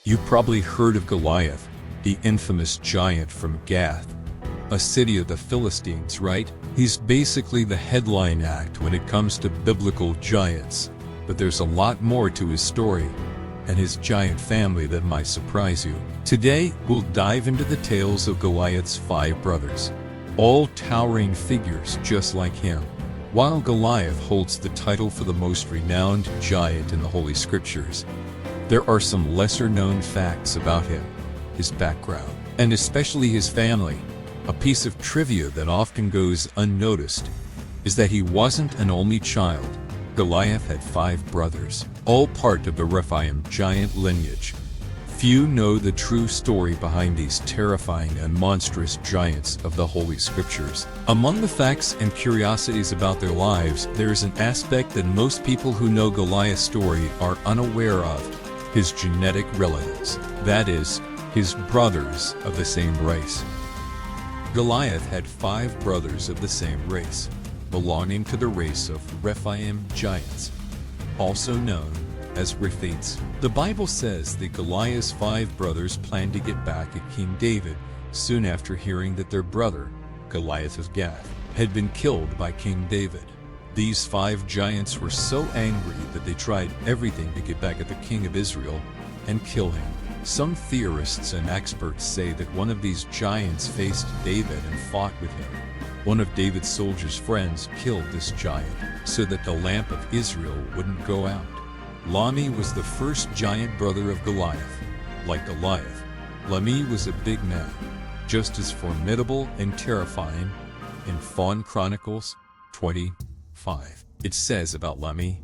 You probably heard of Goliath, the infamous giant from Gath, a city of the Philistines, right? He's basically the headline act when it comes to biblical giants, but there's a lot more to his story and his giant family that might surprise you. Today, we'll dive into the tales of Goliath's 5 brothers, all towering figures just like him. While Goliath holds the title for the most renowned giant in the Holy Scriptures, there are some lesser-known facts about him, his background, and especially his family. A piece of trivia that often goes unnoticed is that he wasn't an only child. Goliath had 5 brothers, all part of the Rephaim giant lineage. Few know the true story behind these terrifying and monstrous giants of the Holy Scriptures. Among the facts and curiosities about their lives, there is an aspect that most people who know Goliath's story are unaware of: his genetic relatives, that is, his brothers of the same race. Goliath had 5 brothers of the same race, belonging to the race of Rephaim giants, also known as Rephites. The Bible says that Goliath's 5 brothers planned to get back at King David soon after hearing that their brother, Goliath of Gath, had been killed by King David. These 5 giants were so angry that they tried everything to get back at the king of Israel and kill him. Some theorists and experts say that one of these giants faced David and fought with him. One of David's soldiers' friends killed this giant so that the lamp of Israel wouldn't go out. Lami was the first giant brother of Goliath. Like Goliath, Lami was a big man, just as formidable and terrifying. In 1 Chronicles 20:5, it says about Lami,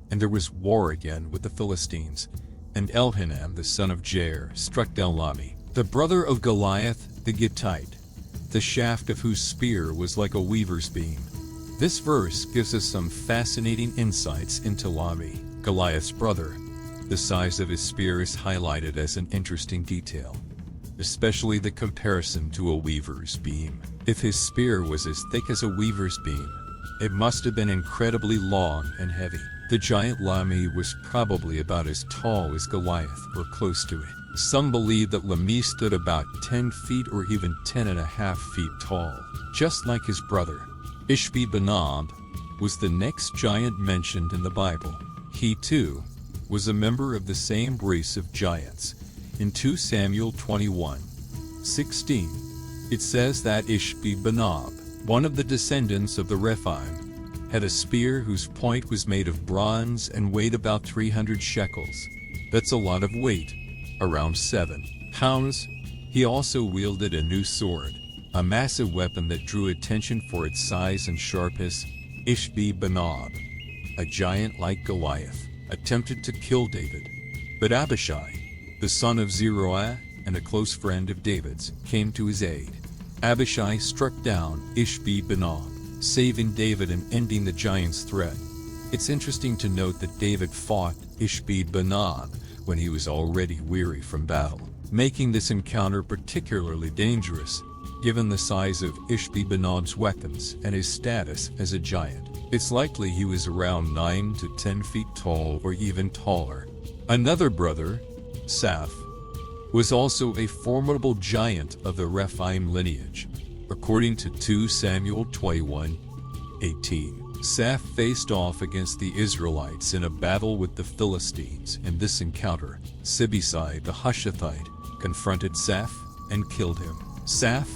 "And there was war again with the Philistines, and Elhanan the son of Jair struck down Lami, the brother of Goliath the Gittite, the shaft of whose spear was like a weaver's beam." This verse gives us some fascinating insights into Lami, Goliath's brother. The size of his spear is highlighted as an interesting detail, especially the comparison to a weaver's beam. If his spear was as thick as a weaver's beam, it must have been incredibly long and heavy. The giant Lami was probably about as tall as Goliath, or close to it. Some believe that Lami stood about 10 feet or even 10.5 feet tall, just like his brother. Ishbi-Benob was the next giant mentioned in the Bible. He too was a member of the same race of giants. In 2 Samuel 21:16, it says that Ishbi-Benob, one of the descendants of the Rephaim, had a spear whose point was made of bronze and weighed about 300 shekels. That's a lot of weight, around 7 pounds. He also wielded a new sword, a massive weapon that drew attention for its size and sharpness. Ishbi-Benob, a giant like Goliath, attempted to kill David, but Abishai, the son of Zeruiah and a close friend of David's, came to his aid. Abishai struck down Ishbi-Benob, saving David and ending the giant's threat. It's interesting to note that David fought Ishbi-Benob when he was already weary from battle, making this encounter particularly dangerous, given the size of Ishbi-Benob's weapons and his status as a giant. It's likely he was around 9 to 10 feet tall or even taller. Another brother, Saph, was also a formidable giant of the Rephaim lineage. According to 2 Samuel 21:18, Saph faced off against the Israelites in a battle with the Philistines. In this encounter, Sibesai the Hushathite confronted Saph and killed him. Saph,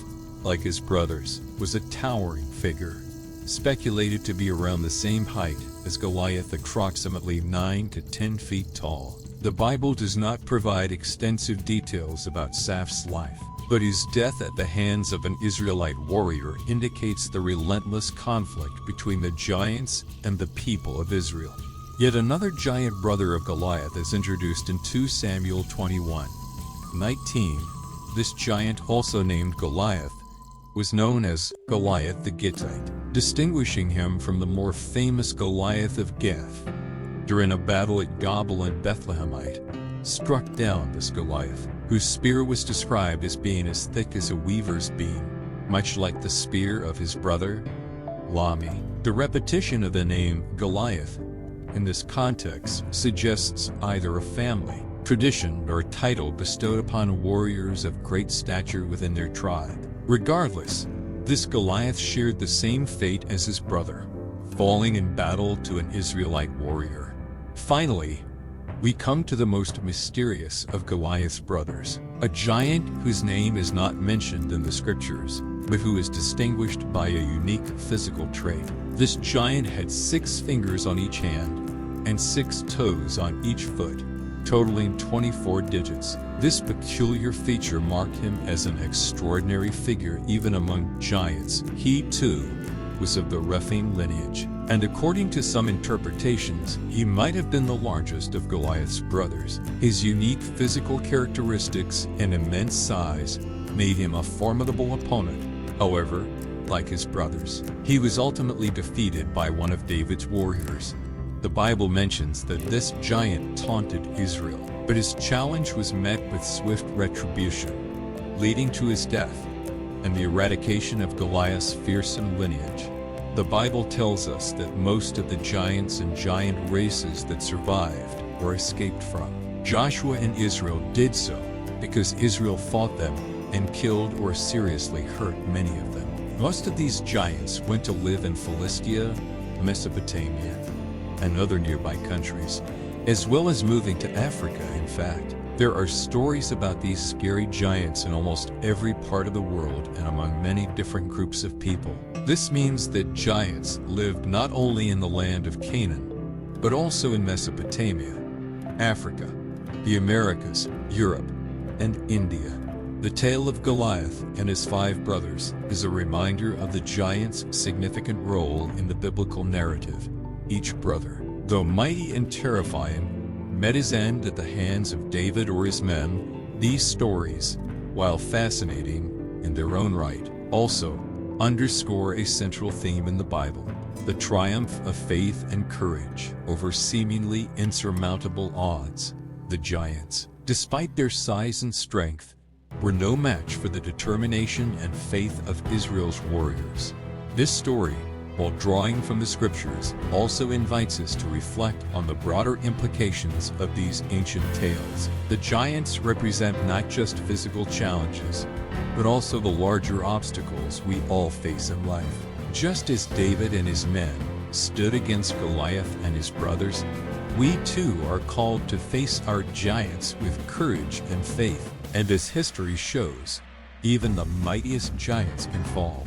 like his brothers, was a towering figure, speculated to be around the same height as Goliath, approximately 9 to 10 feet tall. The Bible does not provide extensive details about Saph's life, but his death at the hands of an Israelite warrior indicates the relentless conflict between the giants and the people of Israel. Yet another giant brother of Goliath is introduced in 2 Samuel 21:19. This giant, also named Goliath, was known as Goliath the Gittite, distinguishing him from the more famous Goliath of Gath. During a battle at Gobel and Bethlehemite, struck down this Goliath, whose spear was described as being as thick as a weaver's beam, much like the spear of his brother, Lami. The repetition of the name Goliath in this context suggests either a family tradition, or title bestowed upon warriors of great stature within their tribe. Regardless, this Goliath shared the same fate as his brother, falling in battle to an Israelite warrior. Finally, we come to the most mysterious of Goliath's brothers, a giant whose name is not mentioned in the scriptures, but who is distinguished by a unique physical trait. This giant had 6 fingers on each hand and 6 toes on each foot, totaling 24 digits. This peculiar feature marked him as an extraordinary figure even among giants. He, too, was of the Rephaim lineage, and according to some interpretations, he might have been the largest of Goliath's brothers. His unique physical characteristics and immense size made him a formidable opponent. However, like his brothers, he was ultimately defeated by one of David's warriors. The Bible mentions that this giant taunted Israel, but his challenge was met with swift retribution, leading to his death and the eradication of Goliath's fearsome lineage. The Bible tells us that most of the giants and giant races that survived or escaped from Joshua and Israel did so because Israel fought them and killed or seriously hurt many of them. Most of these giants went to live in Philistia, Mesopotamia, and other nearby countries, as well as moving to Africa. In fact, there are stories about these scary giants in almost every part of the world and among many different groups of people. This means that giants lived not only in the land of Canaan, but also in Mesopotamia, Africa, the Americas, Europe, and India. The tale of Goliath and his 5 brothers is a reminder of the giant's significant role in the biblical narrative. Each brother, though mighty and terrifying, met his end at the hands of David or his men. These stories, while fascinating in their own right, also underscore a central theme in the Bible: the triumph of faith and courage over seemingly insurmountable odds. The giants, despite their size and strength, were no match for the determination and faith of Israel's warriors. This story, while drawing from the scriptures, also invites us to reflect on the broader implications of these ancient tales. The giants represent not just physical challenges, but also the larger obstacles we all face in life. Just as David and his men stood against Goliath and his brothers, we too are called to face our giants with courage and faith. And as history shows, even the mightiest giants can fall.